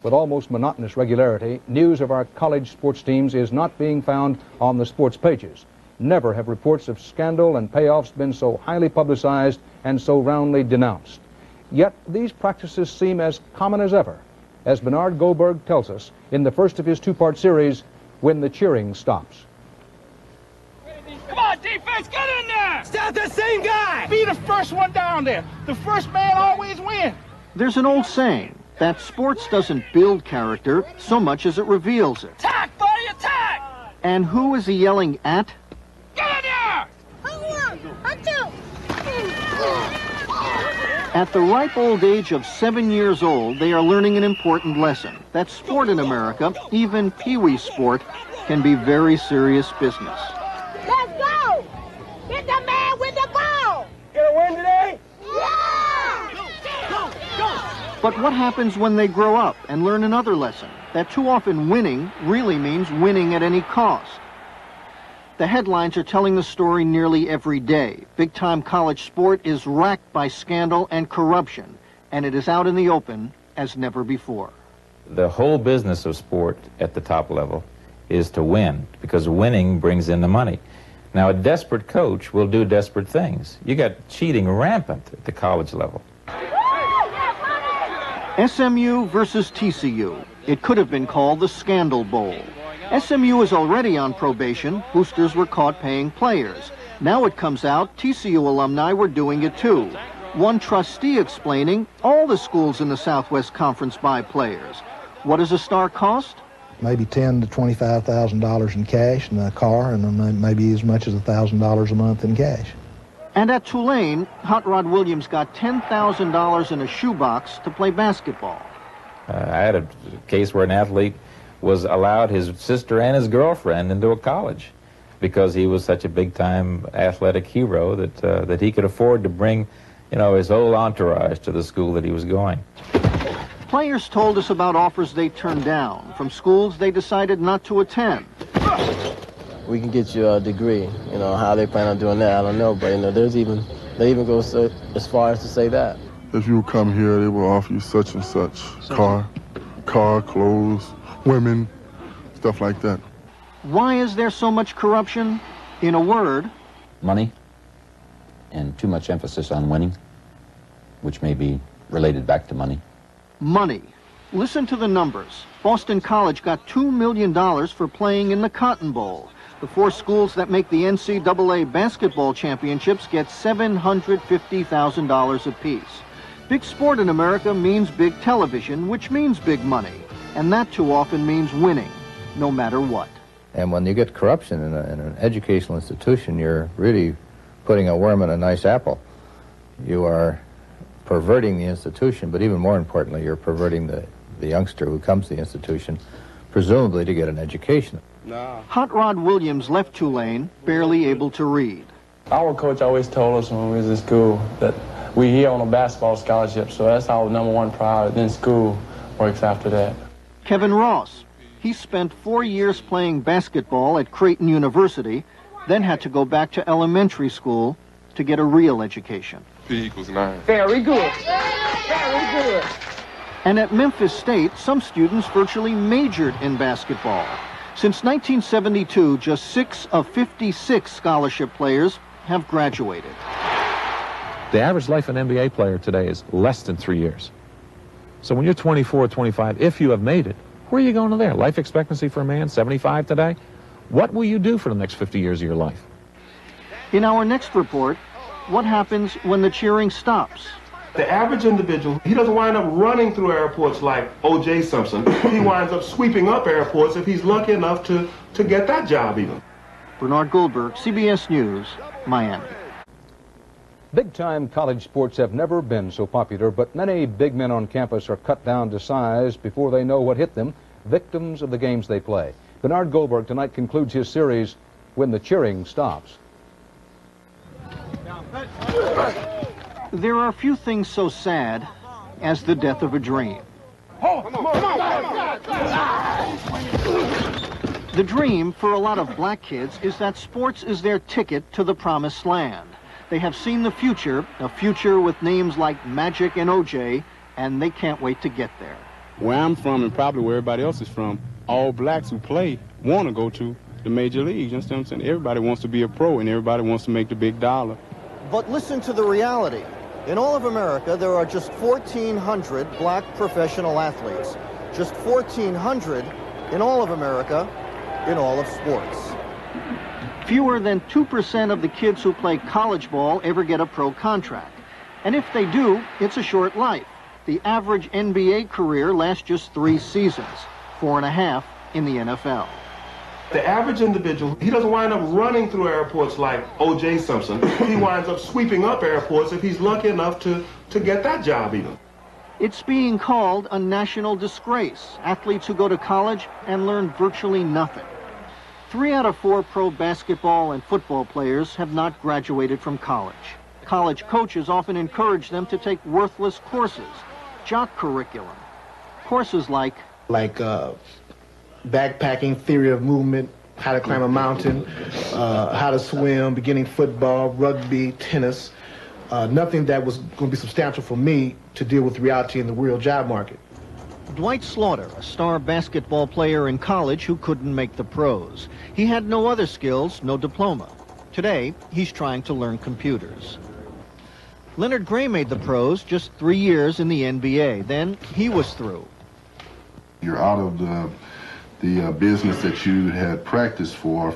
With almost monotonous regularity, news of our college sports teams is not being found on the sports pages. Never have reports of scandal and payoffs been so highly publicized and so roundly denounced. Yet these practices seem as common as ever, as Bernard Goldberg tells us in the first of his two-part series, When the Cheering Stops. Come on, defense, get in there! Stop the same guy! Be the first one down there. The first man always wins. There's an old saying that sports doesn't build character so much as it reveals it. Attack, buddy, attack! And who is he yelling at? Get in there! At the ripe old age of 7 years old, they are learning an important lesson. That sport in America, even pee-wee sport, can be very serious business. Let's go! Hit the man with the ball! Get a win today? Yeah! But what happens when they grow up and learn another lesson? That too often winning really means winning at any cost. The headlines are telling the story nearly every day. Big-time college sport is racked by scandal and corruption, and it is out in the open as never before. The whole business of sport at the top level is to win, because winning brings in the money. Now, a desperate coach will do desperate things. You got cheating rampant at the college level. SMU versus TCU. It could have been called the Scandal Bowl. SMU is already on probation. Boosters were caught paying players. Now it comes out TCU alumni were doing it too. One trustee explaining all the schools in the Southwest Conference buy players. What does a star cost? Maybe $10,000 to $25,000 in cash in a car, and then maybe as much as $1,000 a month in cash. And at Tulane, Hot Rod Williams got $10,000 in a shoebox to play basketball. I had a case where an athlete was allowed his sister and his girlfriend into a college because he was such a big-time athletic hero that he could afford to bring, his whole entourage to the school that he was going. Players told us about offers they turned down from schools they decided not to attend. We can get you a degree. How they plan on doing that, I don't know, but they even go as far as to say that. If you come here, they will offer you such and such, car, clothes, women, stuff like that. Why is there so much corruption? In a word, money and too much emphasis on winning, which may be related back to money. Money. Listen to the numbers. Boston College got $2 million for playing in the Cotton Bowl. The 4 schools that make the NCAA basketball championships get $750,000 apiece. Big sport in America means big television, which means big money. And that too often means winning, no matter what. And when you get corruption in an educational institution, you're really putting a worm in a nice apple. You are perverting the institution, but even more importantly, you're perverting the youngster who comes to the institution, presumably to get an education. No. Hot Rod Williams left Tulane, barely able to read. Our coach always told us when we was in school that we here on a basketball scholarship, so that's our #1 priority. Then school works after that. Kevin Ross. He spent 4 years playing basketball at Creighton University, then had to go back to elementary school to get a real education. P equals 9. Very good. Very good. And at Memphis State, some students virtually majored in basketball. Since 1972, just 6 of 56 scholarship players have graduated. The average life of an NBA player today is less than 3 years. So when you're 24, 25, if you have made it, where are you going to there? Life expectancy for a man, 75 today? What will you do for the next 50 years of your life? In our next report, what happens when the cheering stops? The average individual, he doesn't wind up running through airports like O.J. Simpson. He winds up sweeping up airports if he's lucky enough to get that job even. Bernard Goldberg, CBS News, Miami. Big-time college sports have never been so popular, but many big men on campus are cut down to size before they know what hit them, victims of the games they play. Bernard Goldberg tonight concludes his series, When the Cheering Stops. There are few things so sad as the death of a dream. The dream for a lot of black kids is that sports is their ticket to the promised land. They have seen the future, a future with names like Magic and OJ, and they can't wait to get there. Where I'm from and probably where everybody else is from, all blacks who play want to go to the major leagues. You understand what I'm saying? Everybody wants to be a pro and everybody wants to make the big dollar. But listen to the reality. In all of America, there are just 1,400 black professional athletes. Just 1,400 in all of America, in all of sports. Fewer than 2% of the kids who play college ball ever get a pro contract. And if they do, it's a short life. The average NBA career lasts just 3 seasons, 4.5 in the NFL. The average individual, he doesn't wind up running through airports like O.J. Simpson. He winds up sweeping up airports if he's lucky enough to get that job even. It's being called a national disgrace. Athletes who go to college and learn virtually nothing. 3 out of 4 pro basketball and football players have not graduated from college. College coaches often encourage them to take worthless courses, jock curriculum. Courses like backpacking, theory of movement, how to climb a mountain, how to swim, beginning football, rugby, tennis. Nothing that was going to be substantial for me to deal with reality in the real job market. Dwight Slaughter, a star basketball player in college who couldn't make the pros. He had no other skills, no diploma. Today, he's trying to learn computers. Leonard Gray made the pros just 3 years in the NBA. Then he was through. You're out of the business that you had practiced for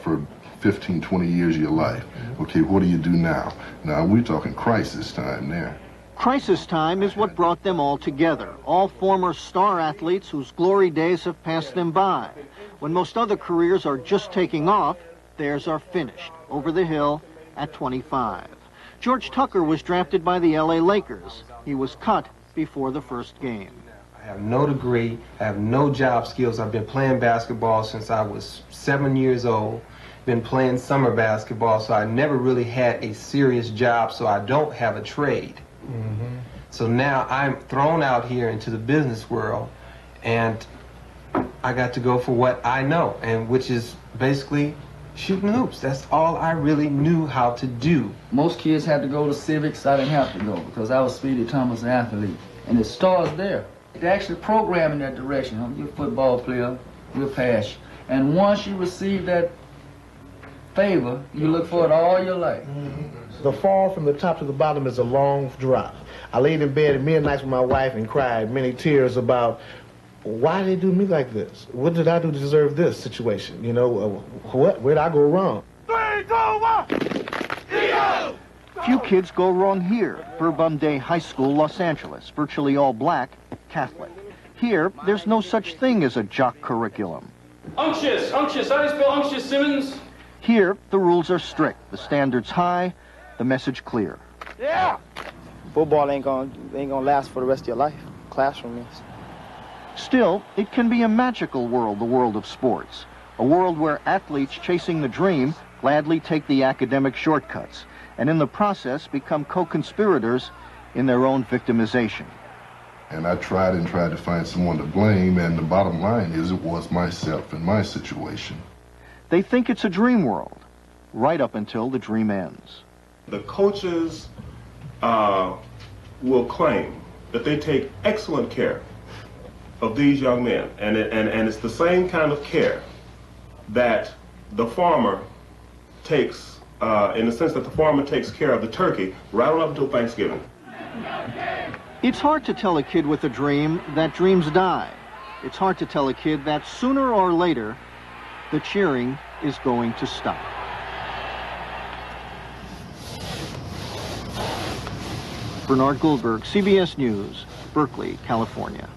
15, 20 years of your life. Okay, what do you do now? Now, we're talking crisis time there. Crisis time is what brought them all together. All former star athletes whose glory days have passed them by. When most other careers are just taking off, theirs are finished, over the hill at 25. George Tucker was drafted by the LA Lakers. He was cut before the first game. I have no degree, I have no job skills. I've been playing basketball since I was 7 years old. Been playing summer basketball, so I never really had a serious job, so I don't have a trade. So now I'm thrown out here into the business world, and I got to go for what I know, and which is basically shooting hoops. That's all I really knew how to do. Most kids had to go to civics. I didn't have to go because I was Speedy Thomas athlete, and it starts there. They actually program in that direction. You're a football player, we'll pass. And once you receive that favor, you look for it all your life. The fall from the top to the bottom is a long drop. I laid in bed at midnight with my wife and cried many tears about why did they do me like this? What did I do to deserve this situation? You know, where did I go wrong? 3, 2, 1. Few kids go wrong here. Bourbon High School, Los Angeles, virtually all black, Catholic. Here, there's no such thing as a jock curriculum. Unctuous, how do you spell unctuous, Simmons? Here, the rules are strict, the standards high, the message clear. Yeah! Football ain't gonna last for the rest of your life. Classroom is. Still, it can be a magical world, the world of sports. A world where athletes chasing the dream gladly take the academic shortcuts and in the process become co-conspirators in their own victimization. And I tried to find someone to blame, and the bottom line is it was myself and my situation. They think it's a dream world, right up until the dream ends. The coaches will claim that they take excellent care of these young men, and it's the same kind of care that the farmer takes, in the sense that the farmer takes care of the turkey right on up until Thanksgiving. It's hard to tell a kid with a dream that dreams die. It's hard to tell a kid that sooner or later, the cheering is going to stop. Bernard Goldberg, CBS News, Berkeley, California.